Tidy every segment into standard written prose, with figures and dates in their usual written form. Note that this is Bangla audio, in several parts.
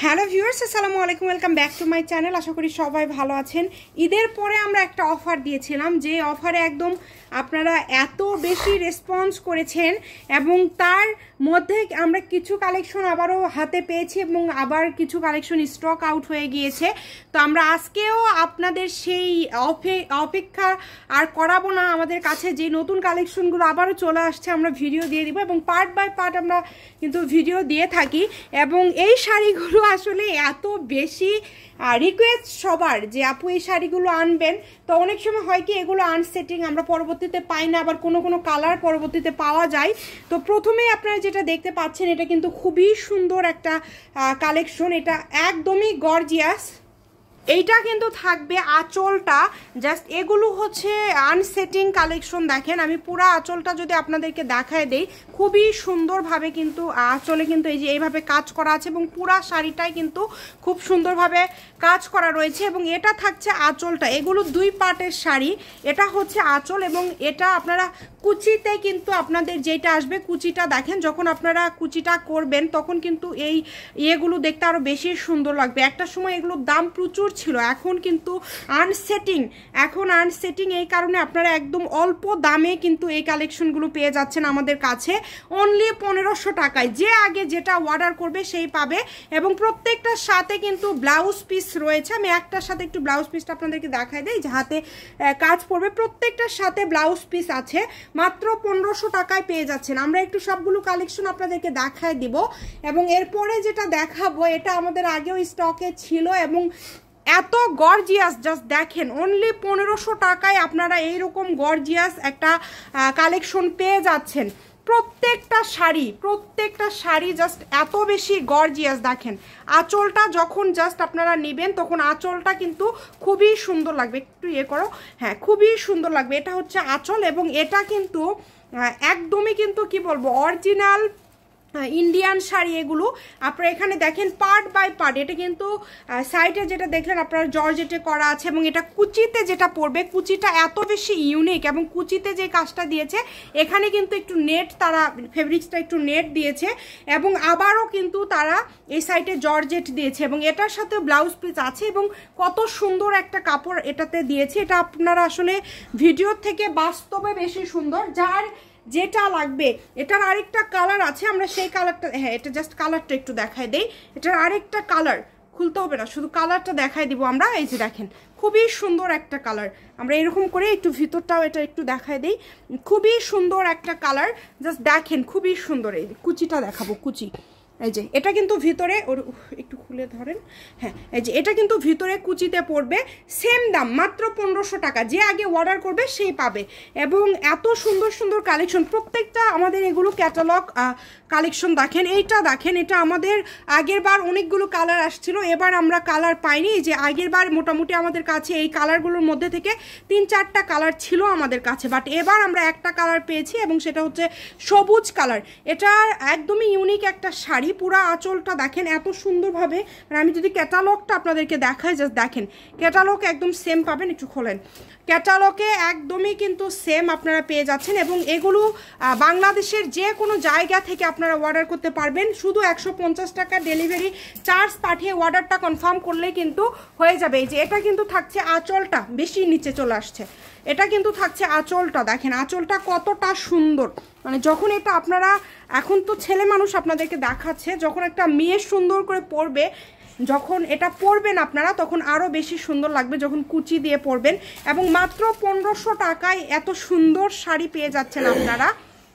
হ্যালো ভিউয়ার্স, আসসালামু আলাইকুম, welcome back to my channel. আশা করি সবাই ভালো আছেন। ঈদের পরে আমরা একটা অফার দিয়েছিলাম, যে অফারে একদম আপনারা এত বেশি রেসপন্স করেছেন এবং তার মধ্যে আমরা কিছু কালেকশন আবারও হাতে পেয়েছি এবং আবার কিছু কালেকশন স্টক আউট হয়ে গিয়েছে। তো আমরা আজকেও আপনাদের সেই অপেক্ষা আর করাবো না। আমাদের কাছে যে নতুন কালেকশনগুলো আবারও চলে আসছে আমরা ভিডিও দিয়ে দিব এবং পার্ট বাই পার্ট আমরা কিন্তু ভিডিও দিয়ে থাকি। এবং এই শাড়িগুলো আসলে এত বেশি রিকোয়েস্ট সবার যে আপু এই শাড়িগুলো আনবেন, তো অনেক সময় হয় কি এগুলো আনসেটিং, আমরা পরবর্তীতে পাই না, আবার কোনো কোনো কালার পরবর্তীতে পাওয়া যায়। তো প্রথমেই আপনারা যেটা দেখতে পাচ্ছেন এটা কিন্তু খুবই সুন্দর একটা কালেকশন, এটা একদমই গর্জিয়াস। এইটা কিন্তু থাকবে আঁচলটা, জাস্ট এগুলো হচ্ছে আনসেটিং কালেকশন। দেখেন আমি পুরো আঁচলটা যদি আপনাদেরকে দেখায় দেই, খুবই সুন্দরভাবে কিন্তু আঁচলে কিন্তু এই যে এইভাবে কাজ করা আছে এবং পুরা শাড়িটাই কিন্তু খুব সুন্দরভাবে কাজ করা রয়েছে। এবং এটা থাকছে আঁচলটা, এগুলো দুই পার্টের শাড়ি, এটা হচ্ছে আঁচল এবং এটা আপনারা কুচিতে কিন্তু আপনাদের যেটা আসবে কুচিটা দেখেন, যখন আপনারা কুচিটা করবেন তখন কিন্তু এই ইয়েগুলো দেখতে আরও বেশি সুন্দর লাগবে। একটা সময় এগুলোর দাম প্রচুর ছিল, এখন কিন্তু আনসেটিং এই কারণে আপনারা একদম অল্প দামে কিন্তু এই কালেকশনগুলো পেয়ে যাচ্ছেন আমাদের কাছে অনলি 1500 টাকায়। যে আগে যেটা অর্ডার করবে সেই পাবে এবং প্রত্যেকটার সাথে কিন্তু ব্লাউজ পিস রয়েছে। আমি একটার সাথে একটু ব্লাউজ পিসটা আপনাদেরকে দেখাই দিই, যে হাতে কাজ পড়বে, প্রত্যেকটার সাথে ব্লাউজ পিস আছে। মাত্র 1500 টাকায় পেয়ে যাচ্ছেন। আমরা একটু সবগুলো কালেকশন আপনাদেরকে দেখায় দিব এবং এরপরে যেটা দেখাবো এটা আমাদের আগেও স্টকে ছিল এবং এত গর্জিয়াস, জাস্ট দেখেন অনলি 1500 টাকায় আপনারা এইরকম গর্জিয়াস একটা কালেকশন পেয়ে যাচ্ছেন। প্রত্যেকটা শাড়ি জাস্ট এত বেশি গর্জিয়াস। দেখেন আঁচলটা যখন জাস্ট আপনারা নেবেন তখন আঁচলটা কিন্তু খুবই সুন্দর লাগবে, একটু ইয়ে করো, হ্যাঁ খুবই সুন্দর লাগবে। এটা হচ্ছে আঁচল এবং এটা কিন্তু একদমই কিন্তু কি বলবো অরিজিনাল ইন্ডিয়ান শাড়ি। এগুলো আপনারা এখানে দেখেন পার্ট বাই পার্ট, এটা কিন্তু সাইডে যেটা দেখলেন আপনারা জর্জেটে করা আছে এবং এটা কুচিতে যেটা পড়বে, কুচিটা এত বেশি ইউনিক এবং কুচিতে যে কাজটা দিয়েছে এখানে কিন্তু একটু নেট, তারা ফেব্রিক্সটা একটু নেট দিয়েছে এবং আবারও কিন্তু তারা এই সাইডে জর্জেট দিয়েছে এবং এটার সাথে ব্লাউজ পিস আছে এবং কত সুন্দর একটা কাপড় এটাতে দিয়েছে। এটা আপনারা আসলে ভিডিওর থেকে বাস্তবে বেশি সুন্দর। যার যেটা লাগবে, এটার আরেকটা কালার আছে, আমরা সেই কালারটা, হ্যাঁ এটা জাস্ট কালারটা একটু দেখাই দেই। এটার আরেকটা কালার খুলতে হবে না, শুধু কালারটা দেখাই দিব আমরা। এই যে দেখেন খুবই সুন্দর একটা কালার, আমরা এরকম করে একটু ভিতরটাও এটা একটু দেখাই দেই। খুবই সুন্দর একটা কালার, জাস্ট দেখেন খুবই সুন্দর। এই কুচিটা দেখাবো, কুচি এই যে এটা কিন্তু ভিতরে, ওর একটু খুলে ধরেন, হ্যাঁ এই যে এটা কিন্তু ভিতরে কুচিতে পড়বে। সেম দাম মাত্র 1500 টাকা, যে আগে অর্ডার করবে সেই পাবে। এবং এত সুন্দর সুন্দর কালেকশন, প্রত্যেকটা আমাদের এগুলো ক্যাটালগ কালেকশন। দেখেন এইটা, দেখেন এটা আমাদের আগের বার অনেকগুলো কালার আসছিল, এবার আমরা কালার পাইনি। যে আগের বার মোটামুটি আমাদের কাছে এই কালারগুলোর মধ্যে থেকে 3-4টা কালার ছিল আমাদের কাছে, বাট এবার আমরা একটা কালার পেয়েছি এবং সেটা হচ্ছে সবুজ কালার। এটা একদমই ইউনিক একটা শাড়ি, পুরা আঁচলটা দেখেন এত সুন্দরভাবে। আর আমি যদি ক্যাটালগটা আপনাদেরকে দেখাই, জাস্ট দেখেন ক্যাটালগ একদম সেম পাবেন, একটু খোলেন, ক্যাটালগে একদমই কিন্তু সেম আপনারা পেয়ে যাচ্ছেন। এবং এগুলো বাংলাদেশের যে কোনো জায়গা থেকে আপনারা অর্ডার করতে পারবেন, শুধু 150 টাকা ডেলিভারি চার্জ পাঠিয়ে অর্ডারটা কনফার্ম করলেই কিন্তু হয়ে যাবে। এই যে এটা কিন্তু থাকছে আঁচলটা, বেশি নিচে চলে আসছে, এটা কিন্তু থাকছে আঁচলটা। দেখেন আঁচলটা কতটা সুন্দর, মানে যখন এটা আপনারা, এখন তো ছেলে মানুষ আপনাদেরকে দেখাচ্ছে, যখন একটা মেয়ে সুন্দর করে পরবে, যখন এটা পরবেন আপনারা তখন আরও বেশি সুন্দর লাগবে যখন কুচি দিয়ে পরবেন। এবং মাত্র 1500 টাকায় এত সুন্দর শাড়ি পেয়ে যাচ্ছেন আপনারা।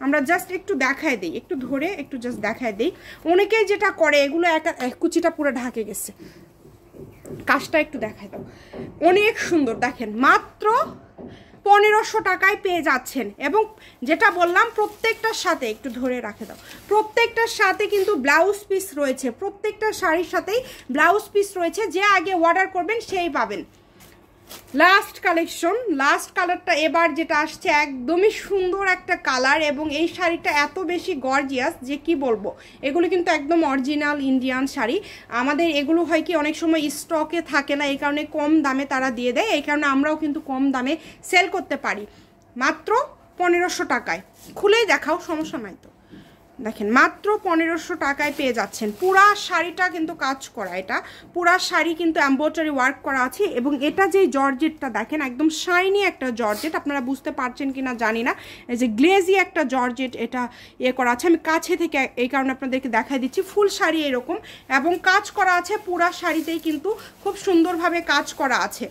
আমরা জাস্ট একটু দেখায় দিই, একটু ধরে একটু জাস্ট দেখায় দিই। অনেকেই যেটা করে এগুলো কুচিটা পুরো ঢাকে গেছে, কাজটা একটু দেখায় দাও, অনেক সুন্দর। দেখেন মাত্র 1500 টাকায় পেয়ে যাচ্ছেন। এবং যেটা বললাম প্রত্যেকটার সাথে, একটু ধরে রাখে দাও, প্রত্যেকটার সাথে কিন্তু ব্লাউজ পিস রয়েছে, প্রত্যেকটা শাড়ির সাথেই ব্লাউজ পিস রয়েছে। যে আগে অর্ডার করবেন সেই পাবেন। লাস্ট কালেকশন, লাস্ট কালারটা এবার যেটা আসছে একদমই সুন্দর একটা কালার এবং এই শাড়িটা এত বেশি গর্জিয়াস যে কি বলবো। এগুলো কিন্তু একদম অরিজিনাল ইন্ডিয়ান শাড়ি। আমাদের এগুলো হয় কি অনেক সময় স্টকে থাকে না, এই কারণে কম দামে তারা দিয়ে দেয়, এই কারণে আমরাও কিন্তু কম দামে সেল করতে পারি। মাত্র 1500 টাকায়, খুলেই দেখাও, সমস্যা নাই তো, দেখেন মাত্র 1500 টাকায় পেয়ে যাচ্ছেন। পুরা শাড়িটা কিন্তু কাজ করা, এটা পুরা শাড়ি কিন্তু এমব্রয়ডারি ওয়ার্ক করা আছে। এবং এটা যে জর্জেটটা দেখেন একদম শাইনি একটা জর্জেট, আপনারা বুঝতে পারছেন কিনা জানি না, এই যে গ্লেজি একটা জর্জেট এটা করা আছে। আমি কাছে থেকে এই কারণে আপনাদেরকে দেখাই দিচ্ছি, ফুল শাড়ি এরকম এবং কাজ করা আছে, পুরা শাড়িতেই কিন্তু খুব সুন্দরভাবে কাজ করা আছে।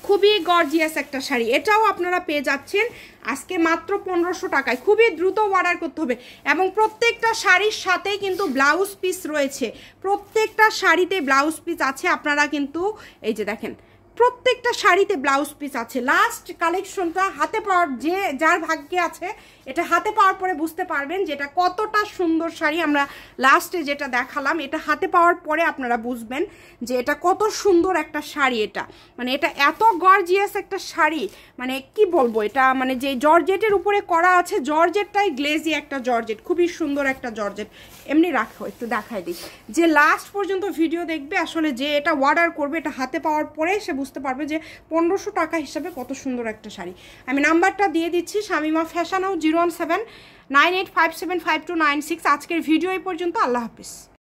খুবই গর্জিয়াস একটা শাড়ি, এটাও আপনারা পেয়ে যাচ্ছেন আজকে মাত্র 1500 টাকায়। খুবই দ্রুত অর্ডার করতে হবে এবং প্রত্যেকটা শাড়ির সাথেই কিন্তু ব্লাউজ পিস রয়েছে, প্রত্যেকটা শাড়িতে ব্লাউজ পিস আছে। আপনারা কিন্তু এই যে দেখেন প্রত্যেকটা শাড়িতে ব্লাউজ পিস আছে। লাস্ট কালেকশনটা হাতে পাওয়ার, যে যার ভাগ্যে আছে এটা হাতে পাওয়ার পরে বুঝতে পারবেন যে এটা কতটা সুন্দর শাড়ি। আমরা লাস্টে যেটা দেখালাম এটা হাতে পাওয়ার পরে আপনারা বুঝবেন যে এটা কত সুন্দর একটা শাড়ি। এটা মানে এটা এত গর্জিয়াস একটা শাড়ি, মানে কি বলবো, এটা মানে যে জর্জেটের উপরে করা আছে, জর্জেটটাই গ্লেজি একটা জর্জেট, খুবই সুন্দর একটা জর্জেট। এমনি রাখো, একটু দেখাই দিই, যে লাস্ট পর্যন্ত ভিডিও দেখবে আসলে যে এটা অর্ডার করবে এটা হাতে পাওয়ার পরে সে বুঝতে পারবে যে 1500 টাকা হিসাবে কত সুন্দর একটা শাড়ি। আমি নাম্বারটা দিয়ে দিচ্ছি, শামিমা ফ্যাশন হাউস, 01798575296। আজকের ভিডিও এই পর্যন্ত, আল্লাহ হাফিজ।